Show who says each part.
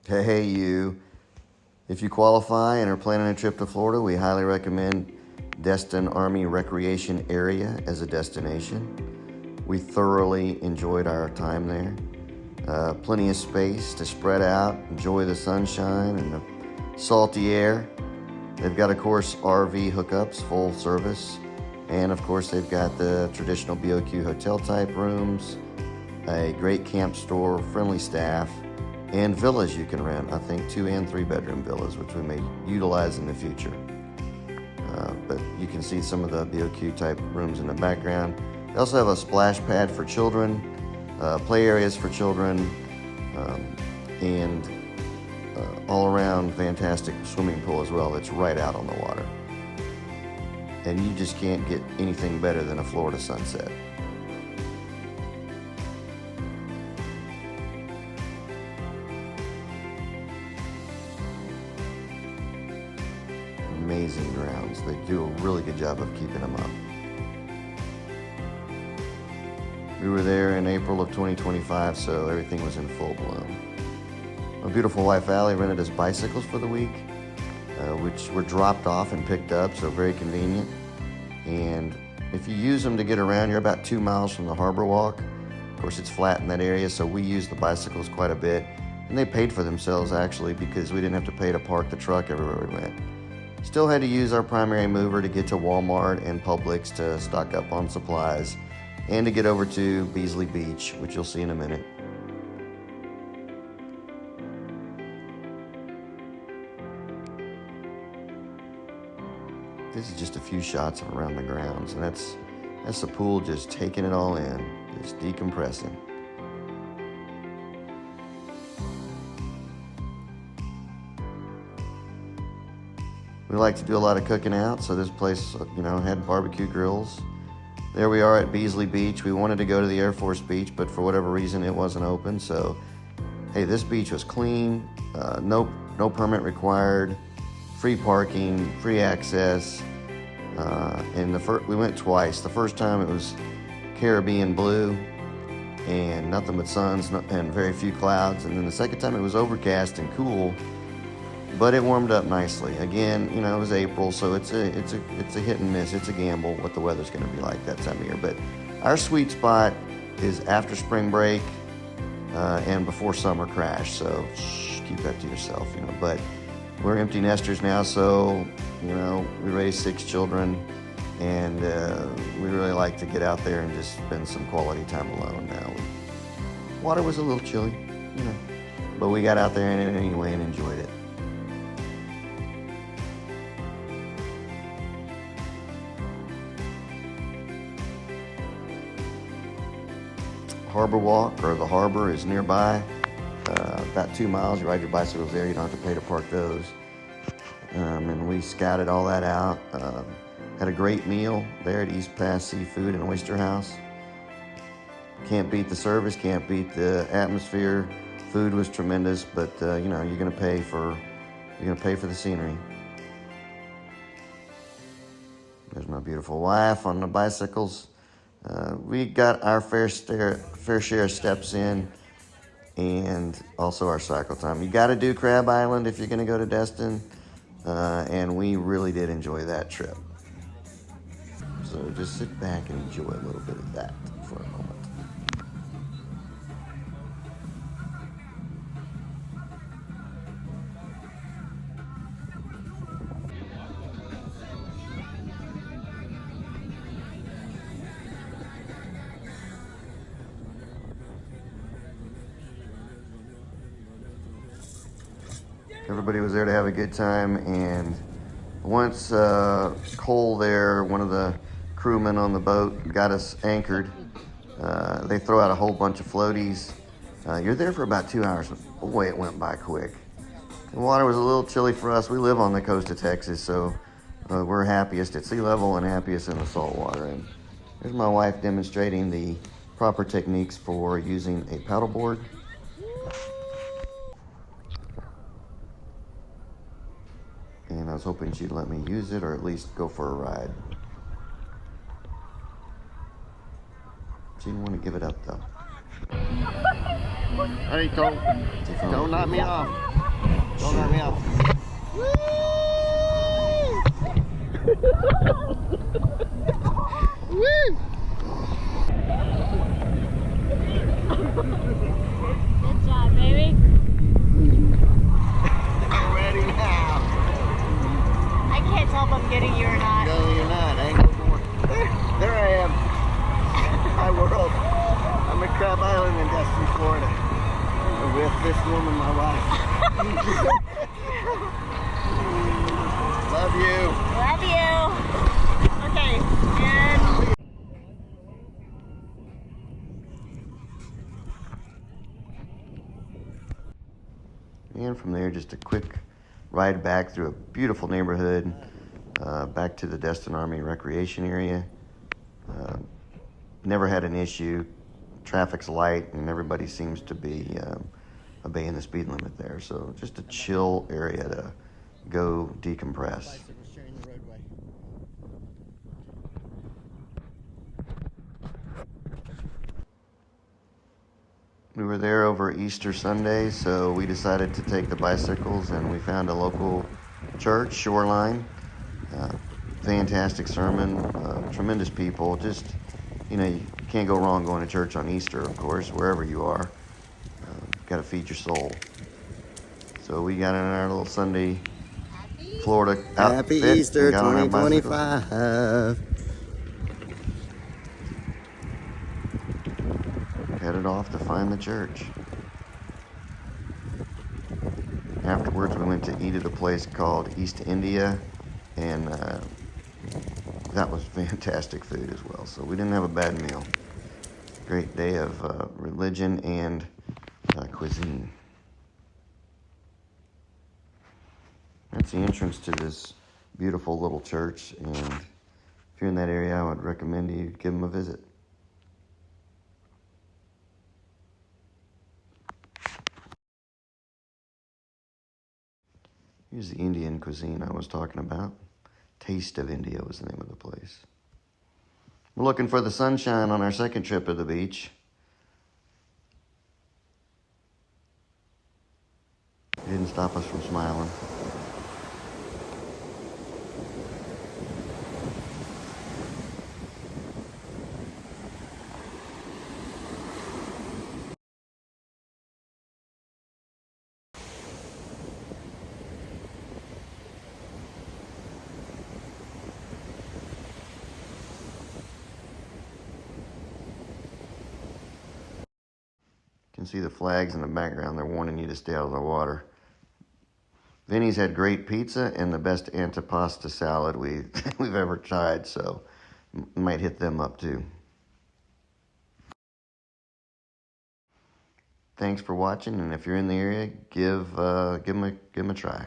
Speaker 1: Hey, you. If you qualify and are planning a trip to Florida, we highly recommend Destin Army Recreation Area as a destination. We thoroughly enjoyed our time there. Plenty of space to spread out, enjoy the sunshine and the salty air. They've got, of course, RV hookups, full service. And, of course, they've got the traditional BOQ hotel-type rooms, a great camp store, friendly staff, and villas you can rent. I think 2 and 3 bedroom villas, which we may utilize in the future. But you can see some of the BOQ type rooms in the background. They also have a splash pad for children, play areas for children, and all around fantastic swimming pool as well. It's right out on the water. And you just can't get anything better than a Florida sunset. Amazing grounds. They do a really good job of keeping them up. We were there in April of 2025, so everything was in full bloom. My beautiful wife Allie rented us bicycles for the week, which were dropped off and picked up, so very convenient. And if you use them to get around, you're about 2 miles from the harbor walk. Of course, it's flat in that area, so we use the bicycles quite a bit. And they paid for themselves, actually, because we didn't have to pay to park the truck everywhere we went. Still had to use our primary mover to get to Walmart and Publix to stock up on supplies and to get over to Beasley Beach, which you'll see in a minute. This is just a few shots of around the grounds, and that's the pool just taking it all in, just decompressing. We like to do a lot of cooking out, so this place, had barbecue grills. There we are at Beasley Beach. We wanted to go to the Air Force Beach, but for whatever reason, it wasn't open. So, hey, this beach was clean, no permit required, free parking, free access. And we went twice. The first time it was Caribbean blue and nothing but suns and very few clouds. And then the second time it was overcast and cool, but it warmed up nicely. Again, it was April, so it's a hit and miss. It's a gamble what the weather's going to be like that time of year. But our sweet spot is after spring break and before summer crash. So keep that to yourself, But we're empty nesters now, so we raised 6 children, and we really like to get out there and just spend some quality time alone now. Water was a little chilly, but we got out there in it anyway and enjoyed it. Harbor Walk, or the harbor, is nearby. About 2 miles. You ride your bicycles there. You don't have to pay to park those. And we scouted all that out. Had a great meal there at East Pass Seafood and OysterHouse. Can't beat the service. Can't beat the atmosphere. Food was tremendous, but you're gonna pay for the scenery. There's my beautiful wife on the bicycles. We got our fair share of steps in, and also our cycle time. You got to do Crab Island if you're going to go to Destin, and we really did enjoy that trip. So just sit back and enjoy a little bit of that for a moment. Everybody was there to have a good time, and once Cole there, one of the crewmen on the boat, got us anchored, they throw out a whole bunch of floaties. You're there for about 2 hours. Boy, it went by quick. The water was a little chilly for us. We live on the coast of Texas, so we're happiest at sea level and happiest in the salt water. And there's my wife demonstrating the proper techniques for using a paddleboard. And I was hoping she'd let me use it, or at least go for a ride. She didn't want to give it up, though.
Speaker 2: Hey, don't knock me off. Don't let me out. Woo!
Speaker 3: Good job, baby.
Speaker 2: I'm ready now.
Speaker 3: I can't tell if I'm getting you or not.
Speaker 2: No, you're not. I ain't no more. There I am. My world. I'm at Crab Island in Destin, Florida. With this woman, my wife. Love you.
Speaker 3: Love you. Okay, and
Speaker 1: And from there, just a quick ride back through a beautiful neighborhood, back to the Destin Army Recreation Area. Never had an issue. Traffic's light, and everybody seems to be obeying the speed limit there. So just a chill area to go decompress. We were there over Easter Sunday, so we decided to take the bicycles, and we found a local church, Shoreline. Fantastic sermon, tremendous people. Just, you can't go wrong going to church on Easter, of course, wherever you are. Got to feed your soul. So we got in our little Sunday Florida outfit.
Speaker 2: Happy Easter
Speaker 1: got on our bicycles.
Speaker 2: 2025.
Speaker 1: Headed off to find the church. Afterwards, we went to eat at a place called East India, and that was fantastic food as well. So we didn't have a bad meal. Great day of religion and cuisine. That's the entrance to this beautiful little church, and if you're in that area, I would recommend you give them a visit. Here's the Indian cuisine I was talking about. Taste of India was the name of the place. We're looking for the sunshine on our second trip to the beach. It didn't stop us from smiling. You can see the flags in the background. They're warning you to stay out of the water. Vinny's had great pizza and the best antipasta salad we've ever tried, so might hit them up too. Thanks for watching, and if you're in the area, give 'em a try.